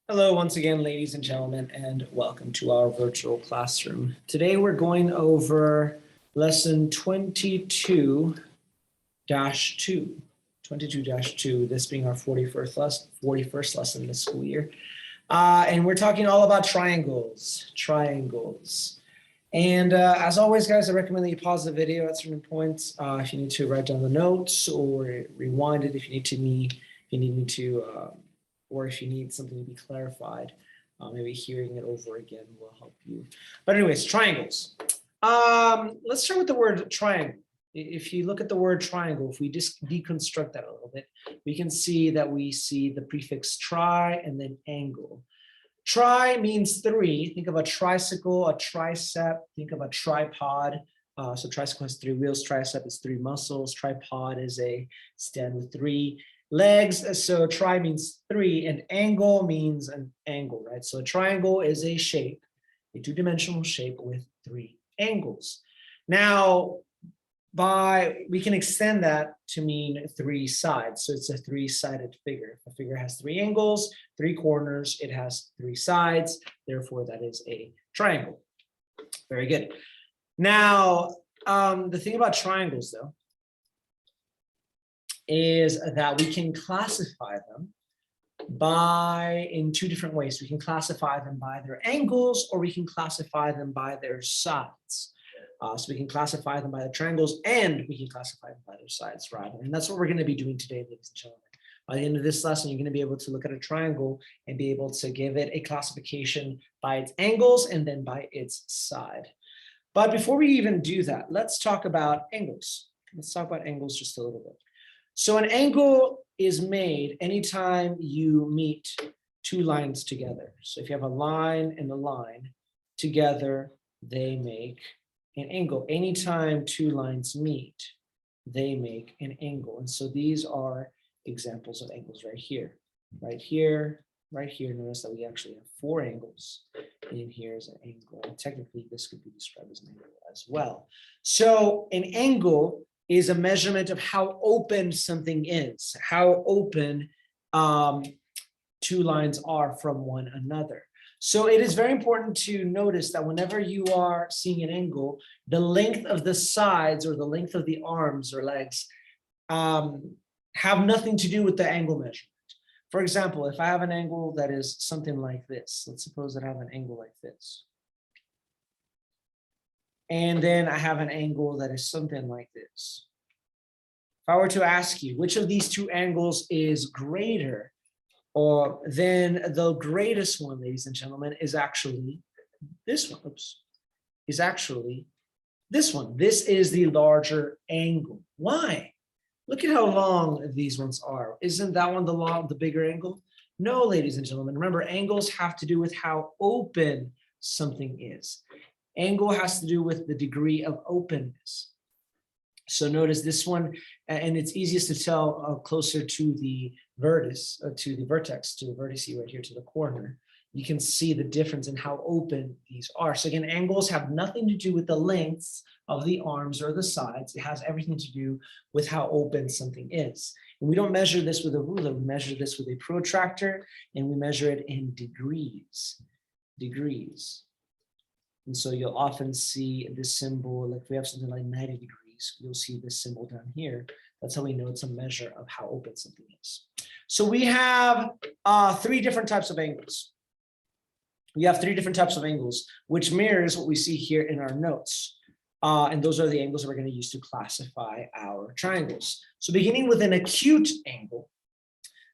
Hello, once again, ladies and gentlemen, and welcome to our virtual classroom. Today we're going over lesson 22-2, 22-2, this being our 41st lesson this school year. And we're talking all about triangles. And as always, guys, I recommend that you pause the video at certain points if you need to write down the notes, or rewind it if you need me to, or if you need something to be clarified. Maybe hearing it over again will help you. But anyways, triangles. Let's start with the word triangle. If you look at the word triangle, if we just deconstruct that a little bit, we can see that we see the prefix tri and then angle. Tri means three. Think of a tricycle, a tricep. Think of a tripod. So tricycle has three wheels. Tricep is three muscles. Tripod is a stand with three legs. So tri means three, and angle means an angle, right? So a triangle is a shape, a two-dimensional shape with three angles. Now, we can extend that to mean three sides. So it's a three-sided figure. If a figure has three angles, three corners, it has three sides. Therefore, that is a triangle. Very good. Now, the thing about triangles, though, is that we can classify them in two different ways. We can classify them by their angles, or we can classify them by their sides. So we can classify them by the triangles, and we can classify them by their sides, right? And that's what we're going to be doing today, ladies and gentlemen. By the end of this lesson, you're going to be able to look at a triangle and be able to give it a classification by its angles and then by its side. But before we even do that, let's talk about angles. Let's talk about angles just a little bit. So an angle is made anytime you meet two lines together. So if you have a line and a line together, they make an angle. Anytime two lines meet, they make an angle. And so these are examples of angles right here, right here, right here. Notice that we actually have four angles. And here's an angle. And technically, this could be described as an angle as well. So an angle is a measurement of how open something is, how open two lines are from one another. So it is very important to notice that whenever you are seeing an angle, the length of the sides or the length of the arms or legs have nothing to do with the angle measurement. For example, if I have an angle that is something like this, let's suppose that I have an angle like this. And then I have an angle that is something like this. If I were to ask you, which of these two angles is greater, or then the greatest one, ladies and gentlemen, is actually this one. Is actually this one. This is the larger angle. Why? Look at how long these ones are. Isn't that one the bigger angle? No, ladies and gentlemen. Remember, angles have to do with how open something is. Angle has to do with the degree of openness. So notice this one, and it's easiest to tell closer to the vertex, to the vertice right here, to the corner. You can see the difference in how open these are. So again, angles have nothing to do with the lengths of the arms or the sides. It has everything to do with how open something is. And we don't measure this with a ruler. We measure this with a protractor, and we measure it in degrees. And so you'll often see this symbol, like if we have something like 90 degrees, you'll see this symbol down here. That's how we know it's a measure of how open something is. So we have three different types of angles. Which mirrors what we see here in our notes. And those are the angles that we're going to use to classify our triangles. So beginning with an acute angle.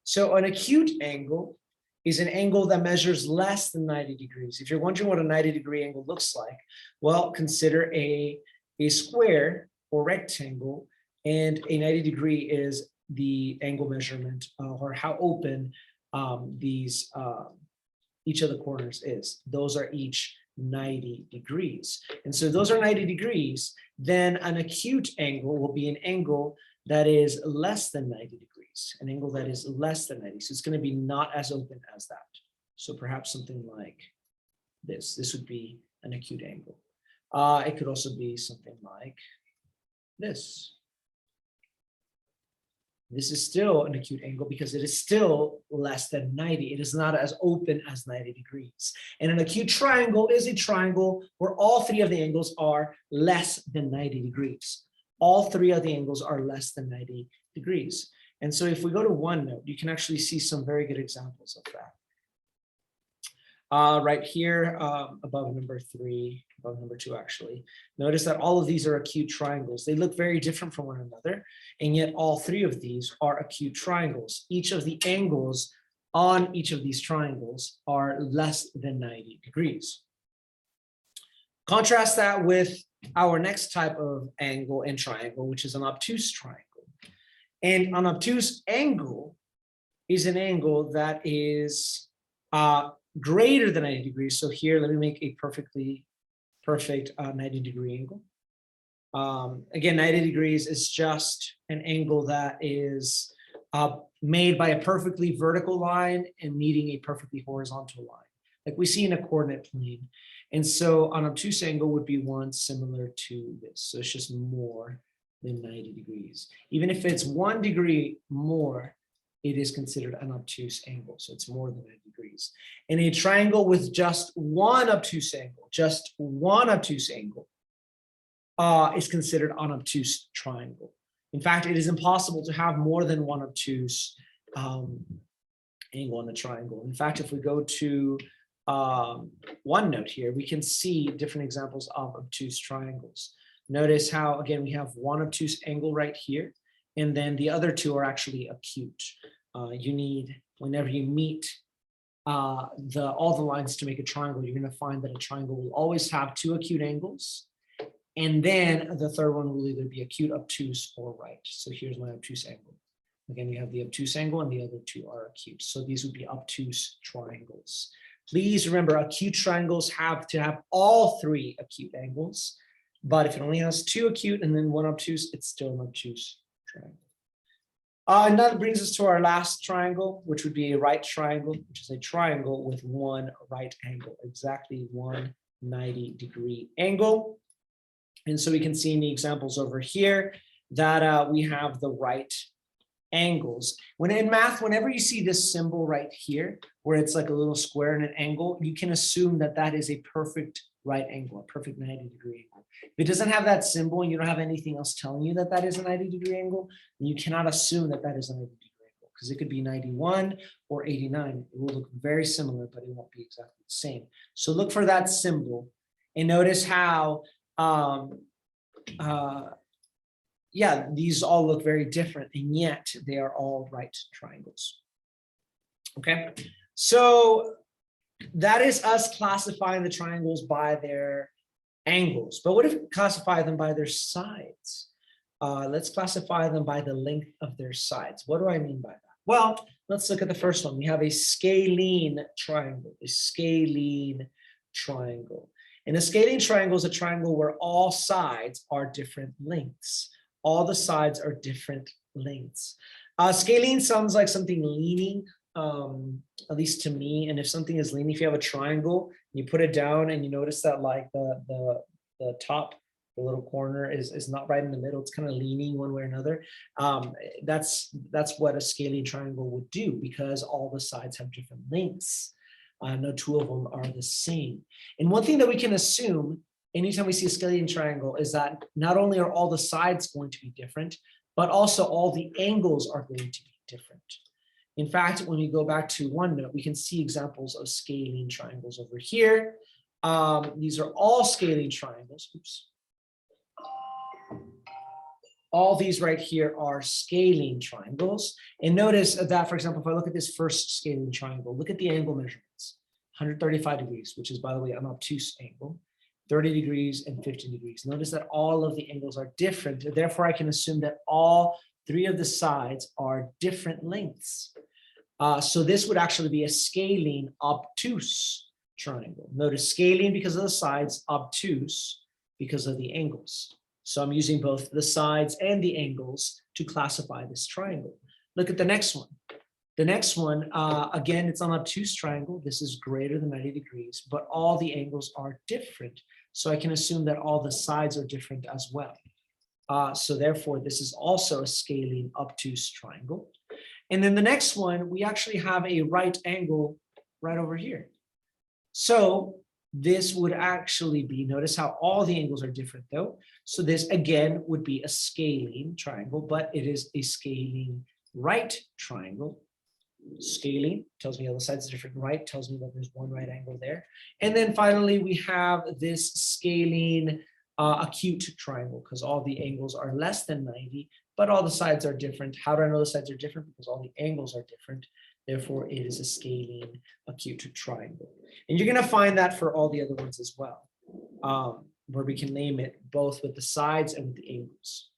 So an acute angle is an angle that measures less than 90 degrees. If you're wondering what a 90-degree angle looks like, well, consider a square or rectangle, and a 90-degree is the angle measurement or how open each of the corners is. Those are each 90 degrees. And so those are 90 degrees, then an acute angle will be an angle that is less than 90 degrees, an angle that is less than 90. So it's going to be not as open as that. So perhaps something like this. This would be an acute angle. It could also be something like this. This is still an acute angle because it is still less than 90. It is not as open as 90 degrees. And an acute triangle is a triangle where all three of the angles are less than 90 degrees. All three of the angles are less than 90 degrees. And so if we go to OneNote, you can actually see some very good examples of that. Right here, above number 3, above number 2, actually. Notice that all of these are acute triangles. They look very different from one another, and yet all three of these are acute triangles. Each of the angles on each of these triangles are less than 90 degrees. Contrast that with our next type of angle and triangle, which is an obtuse triangle. And an obtuse angle is an angle that is greater than 90 degrees. So here, let me make a perfect 90-degree angle. Again, 90 degrees is just an angle that is made by a perfectly vertical line and meeting a perfectly horizontal line, like we see in a coordinate plane. And so an obtuse angle would be one similar to this. So it's just more than 90 degrees. Even if it's 1 degree more, it is considered an obtuse angle. So it's more than 90 degrees. In a triangle with just one obtuse angle, is considered an obtuse triangle. In fact, it is impossible to have more than one obtuse angle on a triangle. In fact, if we go to OneNote here, we can see different examples of obtuse triangles. Notice how, again, we have one obtuse angle right here, and then the other two are actually acute. You need, whenever you meet all the lines to make a triangle, you're going to find that a triangle will always have two acute angles, and then the third one will either be acute, obtuse, or right. So here's my obtuse angle. Again, you have the obtuse angle, and the other two are acute. So these would be obtuse triangles. Please remember, acute triangles have to have all three acute angles, but if it only has two acute and then one obtuse, it's still an obtuse triangle. And that brings us to our last triangle, which would be a right triangle, which is a triangle with one right angle, exactly 190-degree angle. And so we can see in the examples over here that we have the right angles. When in math, whenever you see this symbol right here, where it's like a little square and an angle, you can assume that that is a perfect right angle, a perfect 90-degree angle. If it doesn't have that symbol and you don't have anything else telling you that that is a 90-degree angle, then you cannot assume that that is a 90-degree angle, because it could be 91 or 89. It will look very similar, but it won't be exactly the same. So look for that symbol and notice how yeah, these all look very different, and yet they are all right triangles. Okay, so that is us classifying the triangles by their angles. But what if we classify them by their sides? Let's classify them by the length of their sides. What do I mean by that? Well, let's look at the first one. We have a scalene triangle, a scalene triangle. And a scalene triangle is a triangle where all sides are different lengths. All the sides are different lengths. Scalene sounds like something leaning, at least to me. And if something is leaning, if you have a triangle, you put it down and you notice that like the top, the little corner is not right in the middle. It's kind of leaning one way or another. That's what a scalene triangle would do, because all the sides have different lengths. No two of them are the same. And one thing that we can assume anytime we see a scalene triangle is that not only are all the sides going to be different, but also all the angles are going to be different. In fact, when we go back to OneNote, we can see examples of scalene triangles over here. These are all scalene triangles. Oops. All these right here are scalene triangles. And notice that, for example, if I look at this first scalene triangle, look at the angle measurements. 135 degrees, which is, by the way, an obtuse angle. 30 degrees and 15 degrees. Notice that all of the angles are different. Therefore, I can assume that all three of the sides are different lengths. So this would actually be a scalene obtuse triangle. Notice scalene because of the sides, obtuse because of the angles. So I'm using both the sides and the angles to classify this triangle. Look at the next one. The next one, again, it's an obtuse triangle. This is greater than 90 degrees, but all the angles are different. So I can assume that all the sides are different as well. So therefore, this is also a scalene obtuse triangle. And then the next one, we actually have a right angle right over here. So this would actually be, notice how all the angles are different though. So this again would be a scalene triangle, but it is a scalene right triangle. Scalene tells me all the sides are different. Right tells me that there's one right angle there. And then finally, we have this scalene acute triangle because all the angles are less than 90, but all the sides are different. How do I know the sides are different? Because all the angles are different. Therefore, it is a scalene acute triangle. And you're going to find that for all the other ones as well, where we can name it both with the sides and with the angles.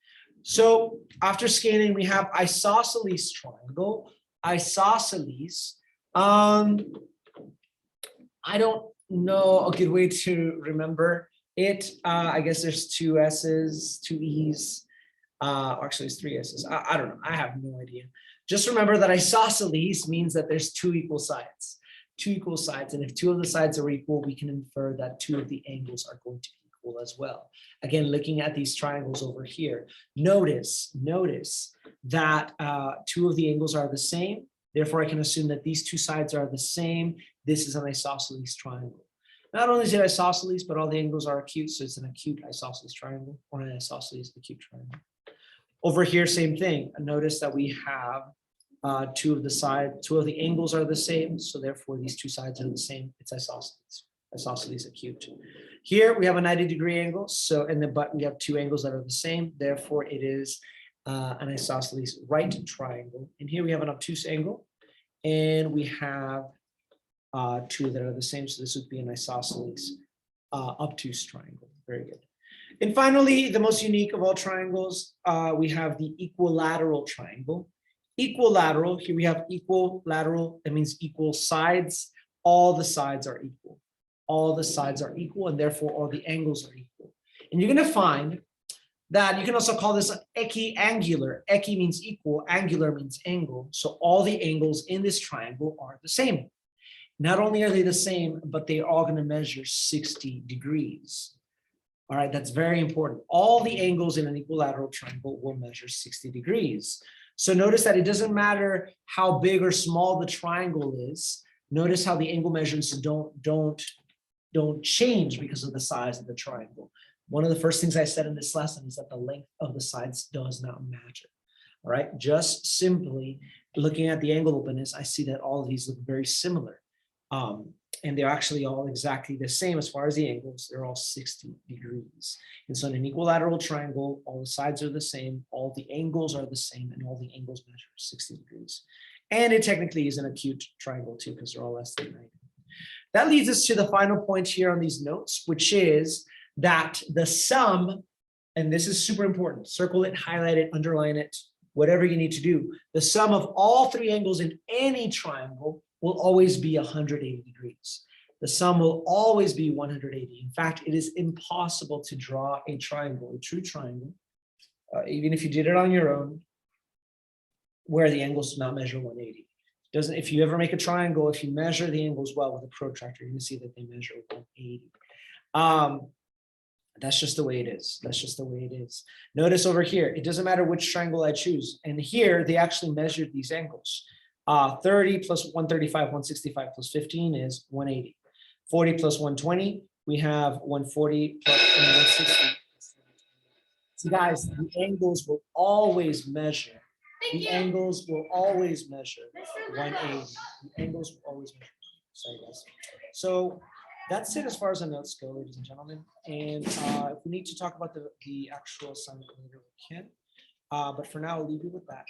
So after scalene, we have isosceles triangle. Isosceles. I don't know a good way to remember it. I guess there's two S's, two E's, or actually it's three S's. I don't know. I have no idea. Just remember that isosceles means that there's two equal sides. Two equal sides. And if two of the sides are equal, we can infer that two of the angles are going to be equal as well. Again, looking at these triangles over here, notice that two of the angles are the same. Therefore, I can assume that these two sides are the same. This is an isosceles triangle. Not only is it isosceles, but all the angles are acute. So it's an acute isosceles triangle or an isosceles acute triangle. Over here, same thing. Notice that we have two of the angles are the same. So therefore, these two sides are the same. It's isosceles acute. Here we have a 90-degree angle. So but we have two angles that are the same. Therefore, it is an isosceles right triangle. And here we have an obtuse angle, and we have two that are the same. So this would be an isosceles obtuse triangle. Very good. And finally, the most unique of all triangles, we have the equilateral triangle. Equilateral, here we have equilateral, that means equal sides. All the sides are equal. All the sides are equal, and therefore all the angles are equal. And you're going to find that you can also call this equiangular. Equi means equal, angular means angle. So all the angles in this triangle are the same. Not only are they the same, but they're all going to measure 60 degrees. All right, that's very important. All the angles in an equilateral triangle will measure 60 degrees. So notice that it doesn't matter how big or small the triangle is. Notice how the angle measurements don't change because of the size of the triangle. One of the first things I said in this lesson is that the length of the sides does not matter. All right, just simply looking at the angle openness, I see that all of these look very similar. And they're actually all exactly the same as far as the angles. They're all 60 degrees. And so in an equilateral triangle, all the sides are the same, all the angles are the same, and all the angles measure 60 degrees. And it technically is an acute triangle too, because they're all less than 90. That leads us to the final point here on these notes, which is that the sum, and this is super important, circle it, highlight it, underline it, whatever you need to do, the sum of all three angles in any triangle will always be 180 degrees. The sum will always be 180. In fact, it is impossible to draw a triangle, a true triangle, even if you did it on your own, where the angles do not measure 180. If you ever make a triangle, if you measure the angles well with a protractor, you're going to see that they measure 180. That's just the way it is. That's just the way it is. Notice over here, it doesn't matter which triangle I choose. And here, they actually measured these angles. 30 plus 135, 165 plus 15 is 180. 40 plus 120, we have 140 plus 160. So guys, the angles will always measure. The angles will always measure 180. The angles will always measure. Sorry, guys. So that's it as far as the notes go, ladies and gentlemen. And if we need to talk about the actual assignment later, we can. But for now, I'll leave you with that.